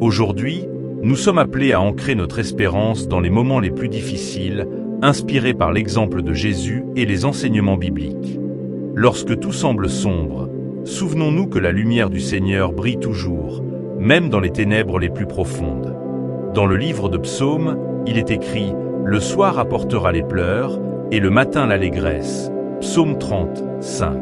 Aujourd'hui, nous sommes appelés à ancrer notre espérance dans les moments les plus difficiles, inspirés par l'exemple de Jésus et les enseignements bibliques. Lorsque tout semble sombre, souvenons-nous que la lumière du Seigneur brille toujours, même dans les ténèbres les plus profondes. Dans le livre de Psaumes, il est écrit « Le soir apportera les pleurs, et le matin l'allégresse ». Psaume 35.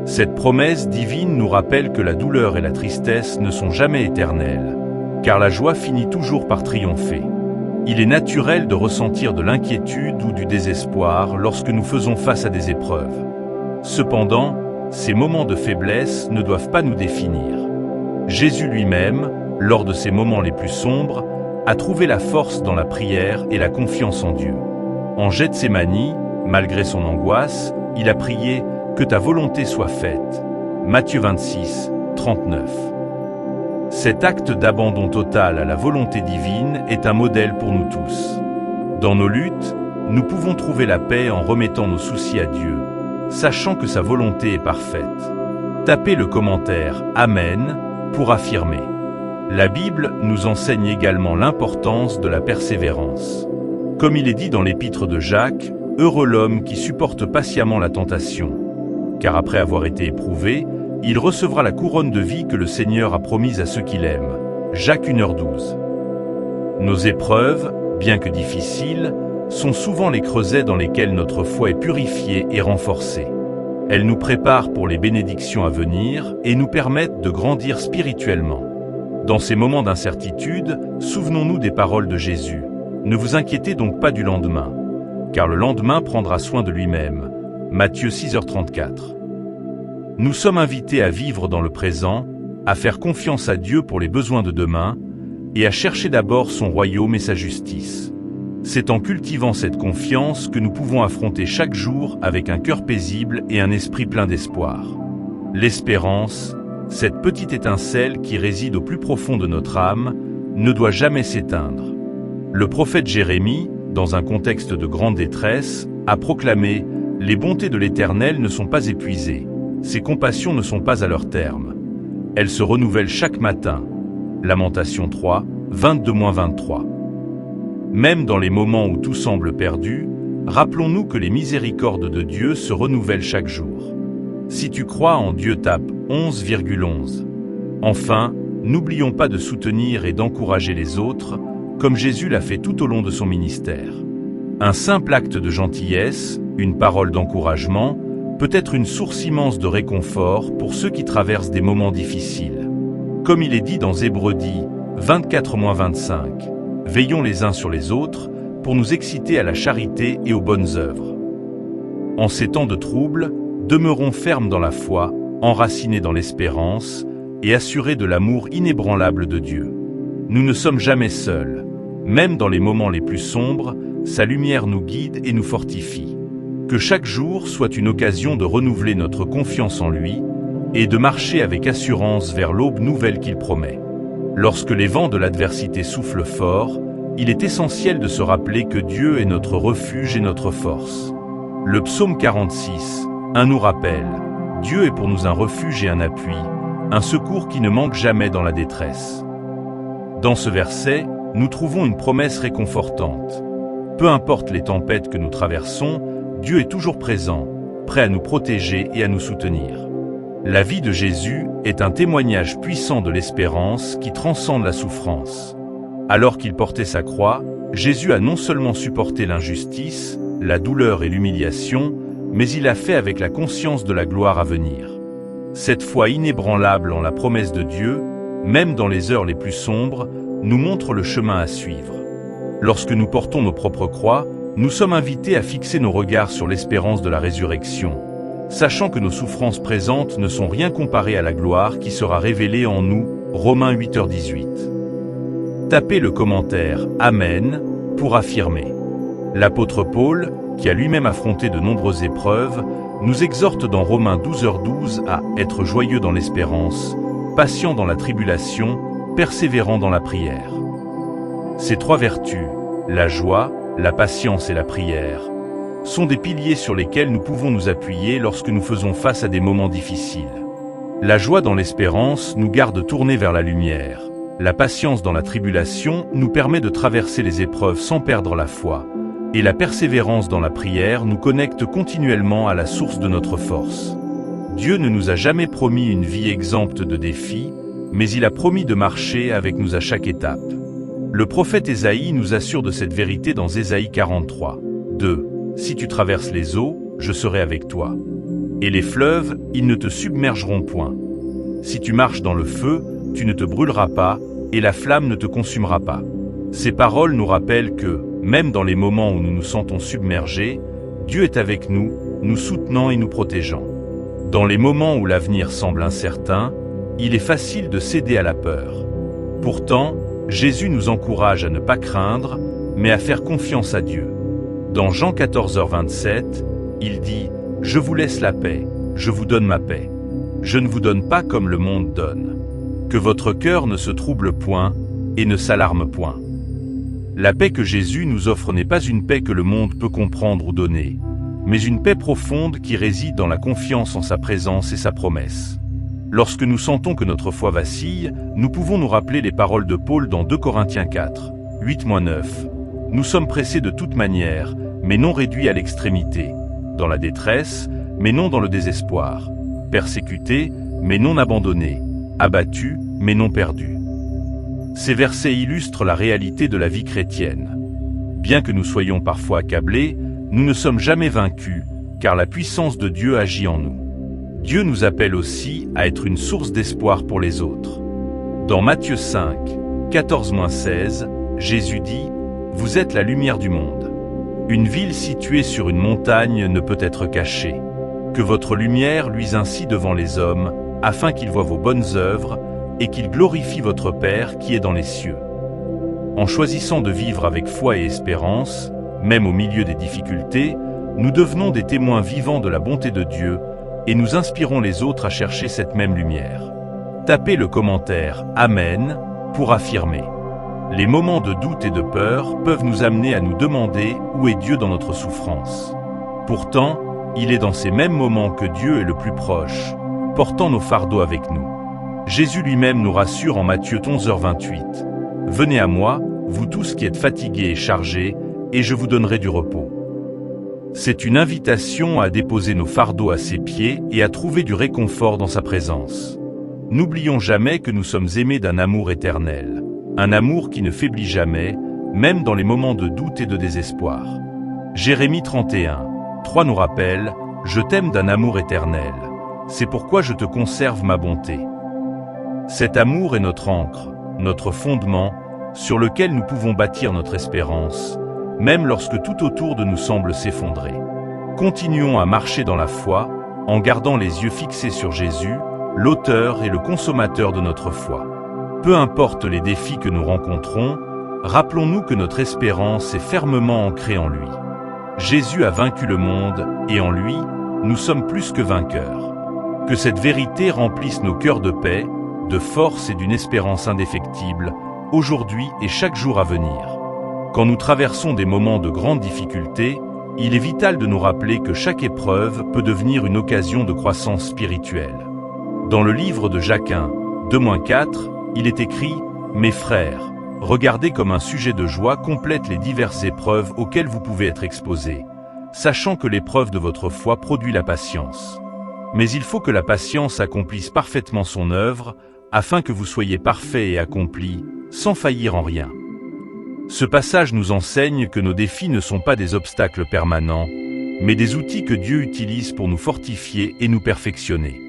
Cette promesse divine nous rappelle que la douleur et la tristesse ne sont jamais éternelles, car la joie finit toujours par triompher. Il est naturel de ressentir de l'inquiétude ou du désespoir lorsque nous faisons face à des épreuves. Cependant, ces moments de faiblesse ne doivent pas nous définir. Jésus lui-même, lors de ces moments les plus sombres, a trouvé la force dans la prière et la confiance en Dieu. En Gethsémani, malgré son angoisse, il a prié « Que ta volonté soit faite ». Matthieu 26, 39. Cet acte d'abandon total à la volonté divine est un modèle pour nous tous. Dans nos luttes, nous pouvons trouver la paix en remettant nos soucis à Dieu, sachant que sa volonté est parfaite. Tapez le commentaire « Amen » pour affirmer. La Bible nous enseigne également l'importance de la persévérance. Comme il est dit dans l'épître de Jacques, « Heureux l'homme qui supporte patiemment la tentation, car après avoir été éprouvé, il recevra la couronne de vie que le Seigneur a promise à ceux qui l'aiment. » Jacques 1h12. Nos épreuves, bien que difficiles, sont souvent les creusets dans lesquels notre foi est purifiée et renforcée. Elles nous préparent pour les bénédictions à venir et nous permettent de grandir spirituellement. Dans ces moments d'incertitude, souvenons-nous des paroles de Jésus. Ne vous inquiétez donc pas du lendemain, car le lendemain prendra soin de lui-même. Matthieu 6h34. Nous sommes invités à vivre dans le présent, à faire confiance à Dieu pour les besoins de demain, et à chercher d'abord son royaume et sa justice. C'est en cultivant cette confiance que nous pouvons affronter chaque jour avec un cœur paisible et un esprit plein d'espoir. L'espérance, cette petite étincelle qui réside au plus profond de notre âme, ne doit jamais s'éteindre. Le prophète Jérémie, dans un contexte de grande détresse, a proclamé « Les bontés de l'Éternel ne sont pas épuisées, ses compassions ne sont pas à leur terme. Elles se renouvellent chaque matin. » Lamentation 3, 22-23. Même dans les moments où tout semble perdu, rappelons-nous que les miséricordes de Dieu se renouvellent chaque jour. Si tu crois en Dieu, tape 11,11. Enfin, n'oublions pas de soutenir et d'encourager les autres, comme Jésus l'a fait tout au long de son ministère. Un simple acte de gentillesse, une parole d'encouragement, peut être une source immense de réconfort pour ceux qui traversent des moments difficiles. Comme il est dit dans Hébreux 24-25, veillons les uns sur les autres pour nous exciter à la charité et aux bonnes œuvres. En ces temps de trouble, demeurons fermes dans la foi, enracinés dans l'espérance et assurés de l'amour inébranlable de Dieu. Nous ne sommes jamais seuls. Même dans les moments les plus sombres, sa lumière nous guide et nous fortifie. Que chaque jour soit une occasion de renouveler notre confiance en lui et de marcher avec assurance vers l'aube nouvelle qu'il promet. Lorsque les vents de l'adversité soufflent fort, il est essentiel de se rappeler que Dieu est notre refuge et notre force. Le psaume 46, 1 nous rappelle « Dieu est pour nous un refuge et un appui, un secours qui ne manque jamais dans la détresse. » Dans ce verset, nous trouvons une promesse réconfortante. Peu importe les tempêtes que nous traversons, Dieu est toujours présent, prêt à nous protéger et à nous soutenir. La vie de Jésus est un témoignage puissant de l'espérance qui transcende la souffrance. Alors qu'il portait sa croix, Jésus a non seulement supporté l'injustice, la douleur et l'humiliation, mais il l'a fait avec la conscience de la gloire à venir. Cette foi inébranlable en la promesse de Dieu, même dans les heures les plus sombres, nous montre le chemin à suivre. Lorsque nous portons nos propres croix, nous sommes invités à fixer nos regards sur l'espérance de la résurrection, sachant que nos souffrances présentes ne sont rien comparées à la gloire qui sera révélée en nous. Romains 8h18. Tapez le commentaire « Amen » pour affirmer. L'apôtre Paul, qui a lui-même affronté de nombreuses épreuves, nous exhorte dans Romains 12h12 à être joyeux dans l'espérance, patient dans la tribulation, persévérant dans la prière. Ces trois vertus, la joie, la patience et la prière, sont des piliers sur lesquels nous pouvons nous appuyer lorsque nous faisons face à des moments difficiles. La joie dans l'espérance nous garde tournés vers la lumière, La patience dans la tribulation nous permet de traverser les épreuves sans perdre la foi, et la persévérance dans la prière nous connecte continuellement à la source de notre force. Dieu ne nous a jamais promis une vie exempte de défis, mais il a promis de marcher avec nous à chaque étape. Le prophète Ésaïe nous assure de cette vérité dans Ésaïe 43, 2. « Si tu traverses les eaux, je serai avec toi. Et les fleuves, ils ne te submergeront point. Si tu marches dans le feu, tu ne te brûleras pas, et la flamme ne te consumera pas. » Ces paroles nous rappellent que, même dans les moments où nous nous sentons submergés, Dieu est avec nous, nous soutenant et nous protégeant. Dans les moments où l'avenir semble incertain, il est facile de céder à la peur. Pourtant, Jésus nous encourage à ne pas craindre, mais à faire confiance à Dieu. Dans Jean 14h27, il dit « Je vous laisse la paix, je vous donne ma paix. Je ne vous donne pas comme le monde donne. Que votre cœur ne se trouble point et ne s'alarme point. » La paix que Jésus nous offre n'est pas une paix que le monde peut comprendre ou donner, mais une paix profonde qui réside dans la confiance en sa présence et sa promesse. Lorsque nous sentons que notre foi vacille, nous pouvons nous rappeler les paroles de Paul dans 2 Corinthiens 4, 8-9. Nous sommes pressés de toute manière, mais non réduits à l'extrémité, dans la détresse, mais non dans le désespoir, persécutés, mais non abandonnés, abattus, mais non perdus. Ces versets illustrent la réalité de la vie chrétienne. Bien que nous soyons parfois accablés, nous ne sommes jamais vaincus, car la puissance de Dieu agit en nous. Dieu nous appelle aussi à être une source d'espoir pour les autres. Dans Matthieu 5, 14-16, Jésus dit « Vous êtes la lumière du monde. Une ville située sur une montagne ne peut être cachée. Que votre lumière luise ainsi devant les hommes, afin qu'ils voient vos bonnes œuvres et qu'ils glorifient votre Père qui est dans les cieux. » En choisissant de vivre avec foi et espérance, même au milieu des difficultés, nous devenons des témoins vivants de la bonté de Dieu et nous inspirons les autres à chercher cette même lumière. Tapez le commentaire « Amen » pour affirmer. Les moments de doute et de peur peuvent nous amener à nous demander où est Dieu dans notre souffrance. Pourtant, il est dans ces mêmes moments que Dieu est le plus proche, portant nos fardeaux avec nous. Jésus lui-même nous rassure en Matthieu 11h28. « Venez à moi, vous tous qui êtes fatigués et chargés, et je vous donnerai du repos. » C'est une invitation à déposer nos fardeaux à ses pieds et à trouver du réconfort dans sa présence. N'oublions jamais que nous sommes aimés d'un amour éternel, un amour qui ne faiblit jamais, même dans les moments de doute et de désespoir. Jérémie 31, 3 nous rappelle « Je t'aime d'un amour éternel, c'est pourquoi je te conserve ma bonté. » Cet amour est notre ancre, notre fondement, sur lequel nous pouvons bâtir notre espérance, même lorsque tout autour de nous semble s'effondrer. Continuons à marcher dans la foi, en gardant les yeux fixés sur Jésus, l'auteur et le consommateur de notre foi. Peu importe les défis que nous rencontrons, rappelons-nous que notre espérance est fermement ancrée en lui. Jésus a vaincu le monde, et en lui, nous sommes plus que vainqueurs. Que cette vérité remplisse nos cœurs de paix, de force et d'une espérance indéfectible, aujourd'hui et chaque jour à venir. Quand nous traversons des moments de grande difficulté, il est vital de nous rappeler que chaque épreuve peut devenir une occasion de croissance spirituelle. Dans le livre de Jacques 1, 2-4, il est écrit « Mes frères, regardez comme un sujet de joie complète les diverses épreuves auxquelles vous pouvez être exposés, sachant que l'épreuve de votre foi produit la patience. Mais il faut que la patience accomplisse parfaitement son œuvre, afin que vous soyez parfaits et accomplis, sans faillir en rien. » Ce passage nous enseigne que nos défis ne sont pas des obstacles permanents, mais des outils que Dieu utilise pour nous fortifier et nous perfectionner.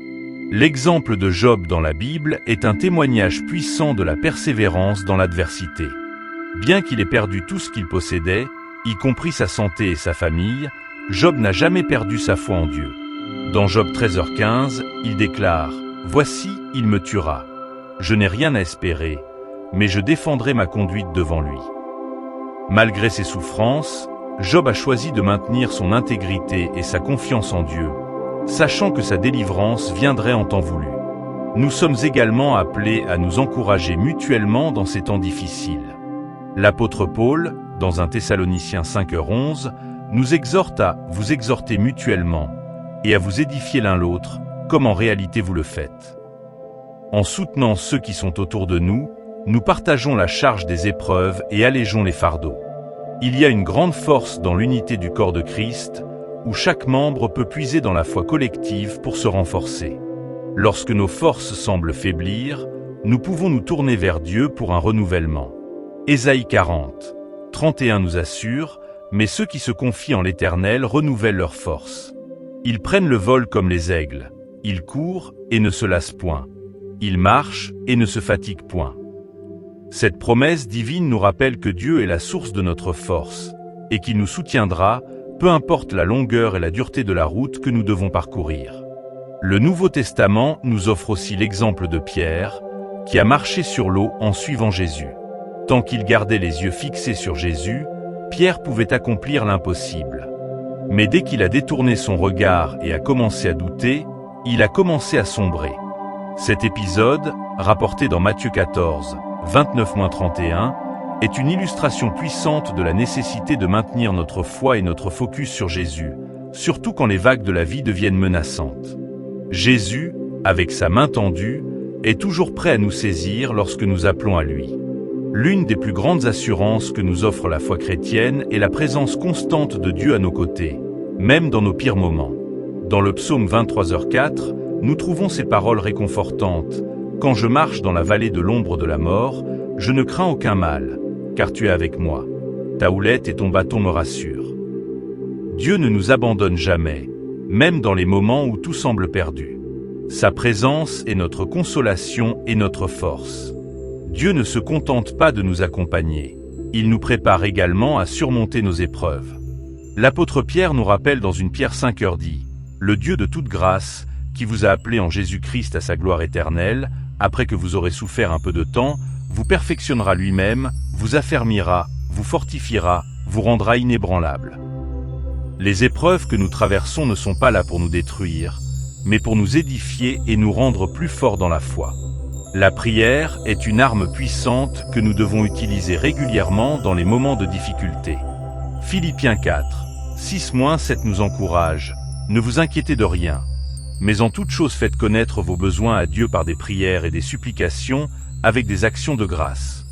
L'exemple de Job dans la Bible est un témoignage puissant de la persévérance dans l'adversité. Bien qu'il ait perdu tout ce qu'il possédait, y compris sa santé et sa famille, Job n'a jamais perdu sa foi en Dieu. Dans Job 13h15, il déclare « Voici, il me tuera. Je n'ai rien à espérer, mais je défendrai ma conduite devant lui. » Malgré ses souffrances, Job a choisi de maintenir son intégrité et sa confiance en Dieu, sachant que sa délivrance viendrait en temps voulu. Nous sommes également appelés à nous encourager mutuellement dans ces temps difficiles. L'apôtre Paul, dans 1 Thessaloniciens 5h11, nous exhorte à vous exhorter mutuellement et à vous édifier l'un l'autre, comme en réalité vous le faites. En soutenant ceux qui sont autour de nous, nous partageons la charge des épreuves et allégeons les fardeaux. Il y a une grande force dans l'unité du corps de Christ, où chaque membre peut puiser dans la foi collective pour se renforcer. Lorsque nos forces semblent faiblir, nous pouvons nous tourner vers Dieu pour un renouvellement. Ésaïe 40, 31 nous assure, « Mais ceux qui se confient en l'Éternel renouvellent leurs forces. Ils prennent le vol comme les aigles, ils courent et ne se lassent point. Ils marchent et ne se fatiguent point. » Cette promesse divine nous rappelle que Dieu est la source de notre force, et qu'il nous soutiendra, peu importe la longueur et la dureté de la route que nous devons parcourir. Le Nouveau Testament nous offre aussi l'exemple de Pierre, qui a marché sur l'eau en suivant Jésus. Tant qu'il gardait les yeux fixés sur Jésus, Pierre pouvait accomplir l'impossible. Mais dès qu'il a détourné son regard et a commencé à douter, il a commencé à sombrer. Cet épisode, rapporté dans Matthieu 14, 29-31, est une illustration puissante de la nécessité de maintenir notre foi et notre focus sur Jésus, surtout quand les vagues de la vie deviennent menaçantes. Jésus, avec sa main tendue, est toujours prêt à nous saisir lorsque nous appelons à lui. L'une des plus grandes assurances que nous offre la foi chrétienne est la présence constante de Dieu à nos côtés, même dans nos pires moments. Dans le psaume 23h4, nous trouvons ces paroles réconfortantes. « Quand je marche dans la vallée de l'ombre de la mort, je ne crains aucun mal, car tu es avec moi. Ta houlette et ton bâton me rassurent. » Dieu ne nous abandonne jamais, même dans les moments où tout semble perdu. Sa présence est notre consolation et notre force. Dieu ne se contente pas de nous accompagner, il nous prépare également à surmonter nos épreuves. L'apôtre Pierre nous rappelle dans une Pierre 5h dit « Le Dieu de toute grâce, qui vous a appelé en Jésus-Christ à sa gloire éternelle, après que vous aurez souffert un peu de temps, vous perfectionnera lui-même, vous affermira, vous fortifiera, vous rendra inébranlable. » Les épreuves que nous traversons ne sont pas là pour nous détruire, mais pour nous édifier et nous rendre plus forts dans la foi. La prière est une arme puissante que nous devons utiliser régulièrement dans les moments de difficulté. Philippiens 4, 6-7 nous encourage. Ne vous inquiétez de rien, mais en toute chose faites connaître vos besoins à Dieu par des prières et des supplications avec des actions de grâce.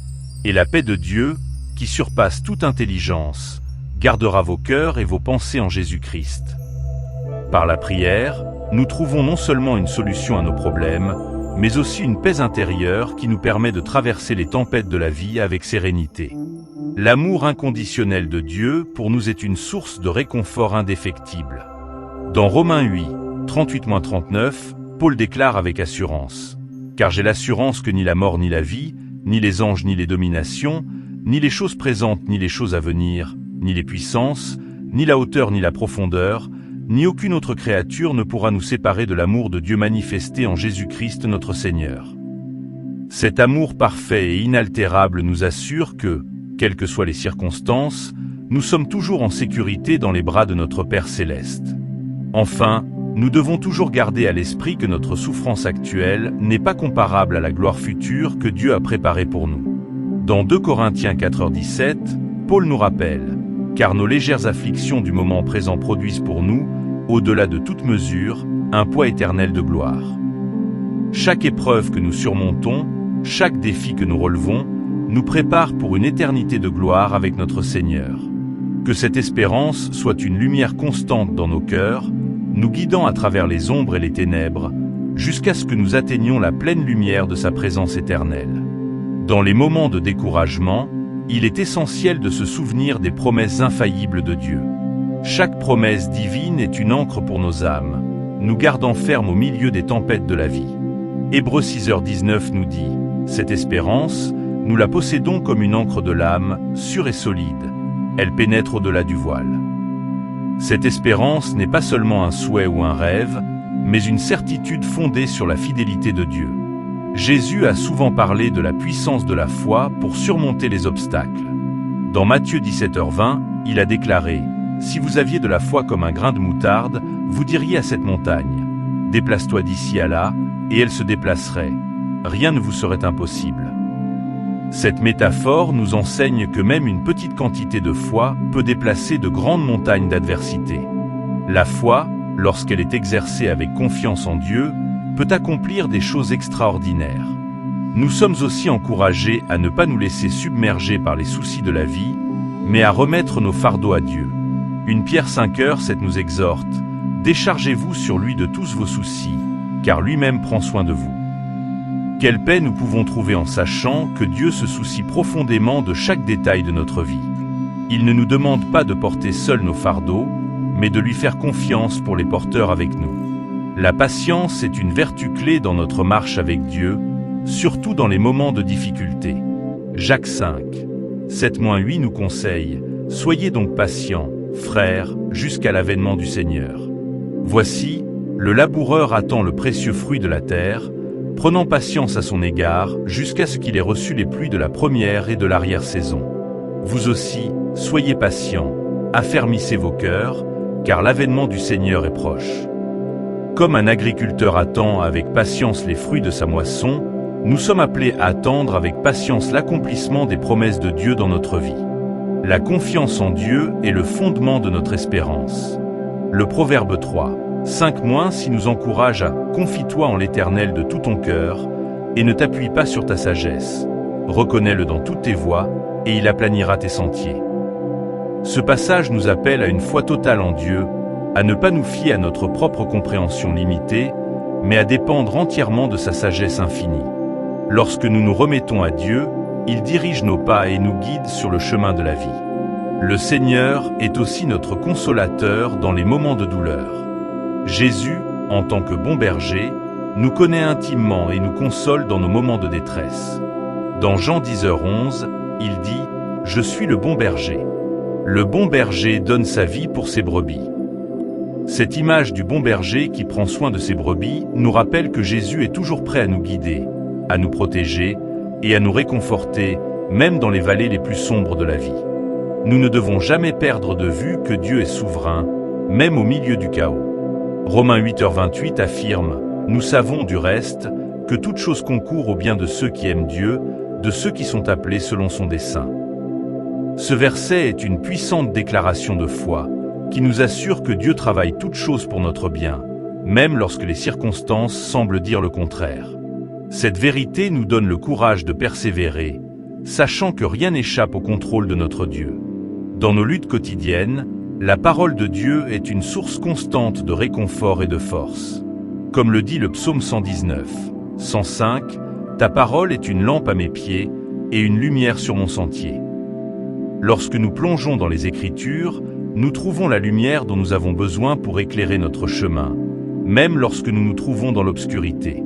Et la paix de Dieu, qui surpasse toute intelligence, gardera vos cœurs et vos pensées en Jésus-Christ. Par la prière, nous trouvons non seulement une solution à nos problèmes, mais aussi une paix intérieure qui nous permet de traverser les tempêtes de la vie avec sérénité. L'amour inconditionnel de Dieu pour nous est une source de réconfort indéfectible. Dans Romains 8, 38-39, Paul déclare avec assurance « Car j'ai l'assurance que ni la mort ni la vie, ni les anges ni les dominations, ni les choses présentes ni les choses à venir, ni les puissances, ni la hauteur ni la profondeur, ni aucune autre créature ne pourra nous séparer de l'amour de Dieu manifesté en Jésus-Christ notre Seigneur. » Cet amour parfait et inaltérable nous assure que, quelles que soient les circonstances, nous sommes toujours en sécurité dans les bras de notre Père Céleste. Enfin, nous devons toujours garder à l'esprit que notre souffrance actuelle n'est pas comparable à la gloire future que Dieu a préparée pour nous. Dans 2 Corinthiens 4h17, Paul nous rappelle « Car nos légères afflictions du moment présent produisent pour nous, au-delà de toute mesure, un poids éternel de gloire. » Chaque épreuve que nous surmontons, chaque défi que nous relevons, nous prépare pour une éternité de gloire avec notre Seigneur. Que cette espérance soit une lumière constante dans nos cœurs, nous guidant à travers les ombres et les ténèbres, jusqu'à ce que nous atteignions la pleine lumière de sa présence éternelle. Dans les moments de découragement, il est essentiel de se souvenir des promesses infaillibles de Dieu. Chaque promesse divine est une ancre pour nos âmes, nous gardant fermes au milieu des tempêtes de la vie. Hébreux 6h19 nous dit « Cette espérance, nous la possédons comme une ancre de l'âme, sûre et solide. Elle pénètre au-delà du voile. » Cette espérance n'est pas seulement un souhait ou un rêve, mais une certitude fondée sur la fidélité de Dieu. Jésus a souvent parlé de la puissance de la foi pour surmonter les obstacles. Dans Matthieu 17h20, il a déclaré « Si vous aviez de la foi comme un grain de moutarde, vous diriez à cette montagne « Déplace-toi d'ici à là » et elle se déplacerait. Rien ne vous serait impossible. » Cette métaphore nous enseigne que même une petite quantité de foi peut déplacer de grandes montagnes d'adversité. La foi, lorsqu'elle est exercée avec confiance en Dieu, peut accomplir des choses extraordinaires. Nous sommes aussi encouragés à ne pas nous laisser submerger par les soucis de la vie, mais à remettre nos fardeaux à Dieu. 1 Pierre 5:7 nous exhorte: déchargez-vous sur lui de tous vos soucis, car lui-même prend soin de vous. Quelle paix nous pouvons trouver en sachant que Dieu se soucie profondément de chaque détail de notre vie. Il ne nous demande pas de porter seuls nos fardeaux, mais de lui faire confiance pour les porteurs avec nous. La patience est une vertu clé dans notre marche avec Dieu, surtout dans les moments de difficulté. Jacques 5:7-8 nous conseille: soyez donc patients, frères, jusqu'à l'avènement du Seigneur. Voici, le laboureur attend le précieux fruit de la terre, prenant patience à son égard, jusqu'à ce qu'il ait reçu les pluies de la première et de l'arrière-saison. Vous aussi, soyez patients, affermissez vos cœurs, car l'avènement du Seigneur est proche. Comme un agriculteur attend avec patience les fruits de sa moisson, nous sommes appelés à attendre avec patience l'accomplissement des promesses de Dieu dans notre vie. La confiance en Dieu est le fondement de notre espérance. Le Proverbe 3:5- nous encourage à « confie-toi en l'Éternel de tout ton cœur, et ne t'appuie pas sur ta sagesse. Reconnais-le dans toutes tes voies, et il aplanira tes sentiers. » Ce passage nous appelle à une foi totale en Dieu, à ne pas nous fier à notre propre compréhension limitée, mais à dépendre entièrement de sa sagesse infinie. Lorsque nous nous remettons à Dieu, il dirige nos pas et nous guide sur le chemin de la vie. Le Seigneur est aussi notre consolateur dans les moments de douleur. Jésus, en tant que bon berger, nous connaît intimement et nous console dans nos moments de détresse. Dans Jean 10:11, il dit « Je suis le bon berger. Le bon berger donne sa vie pour ses brebis. » Cette image du bon berger qui prend soin de ses brebis nous rappelle que Jésus est toujours prêt à nous guider, à nous protéger et à nous réconforter, même dans les vallées les plus sombres de la vie. Nous ne devons jamais perdre de vue que Dieu est souverain, même au milieu du chaos. Romains 8:28 affirme: nous savons du reste que toute chose concourt au bien de ceux qui aiment Dieu, de ceux qui sont appelés selon son dessein. Ce verset est une puissante déclaration de foi qui nous assure que Dieu travaille toutes choses pour notre bien, même lorsque les circonstances semblent dire le contraire. Cette vérité nous donne le courage de persévérer, sachant que rien n'échappe au contrôle de notre Dieu. Dans nos luttes quotidiennes, la parole de Dieu est une source constante de réconfort et de force. Comme le dit le psaume 119:105, « Ta parole est une lampe à mes pieds et une lumière sur mon sentier. » Lorsque nous plongeons dans les Écritures, nous trouvons la lumière dont nous avons besoin pour éclairer notre chemin, même lorsque nous nous trouvons dans l'obscurité.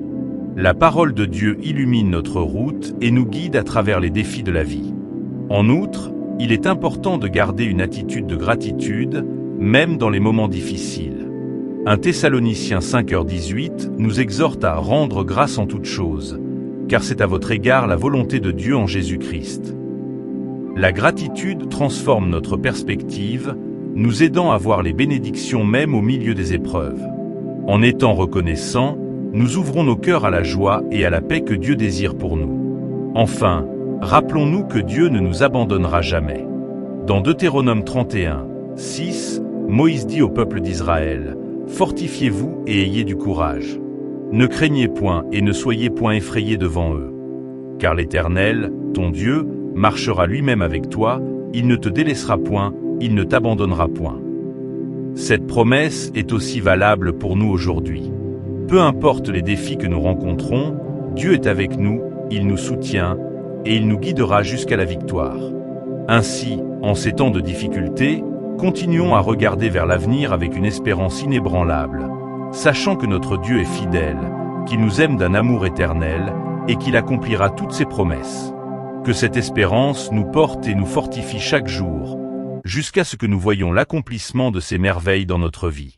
La parole de Dieu illumine notre route et nous guide à travers les défis de la vie. En outre, il est important de garder une attitude de gratitude, même dans les moments difficiles. 1 Thessaloniciens 5:18 nous exhorte à rendre grâce en toutes choses, car c'est à votre égard la volonté de Dieu en Jésus-Christ. La gratitude transforme notre perspective, nous aidant à voir les bénédictions même au milieu des épreuves. En étant reconnaissants, nous ouvrons nos cœurs à la joie et à la paix que Dieu désire pour nous. Enfin, rappelons-nous que Dieu ne nous abandonnera jamais. Dans Deutéronome 31:6, Moïse dit au peuple d'Israël: « Fortifiez-vous et ayez du courage. Ne craignez point et ne soyez point effrayés devant eux. Car l'Éternel, ton Dieu, marchera lui-même avec toi, il ne te délaissera point, il ne t'abandonnera point. » Cette promesse est aussi valable pour nous aujourd'hui. Peu importe les défis que nous rencontrons, Dieu est avec nous, il nous soutient et il nous guidera jusqu'à la victoire. Ainsi, en ces temps de difficulté, continuons à regarder vers l'avenir avec une espérance inébranlable, sachant que notre Dieu est fidèle, qu'il nous aime d'un amour éternel et qu'il accomplira toutes ses promesses. Que cette espérance nous porte et nous fortifie chaque jour, jusqu'à ce que nous voyions l'accomplissement de ces merveilles dans notre vie.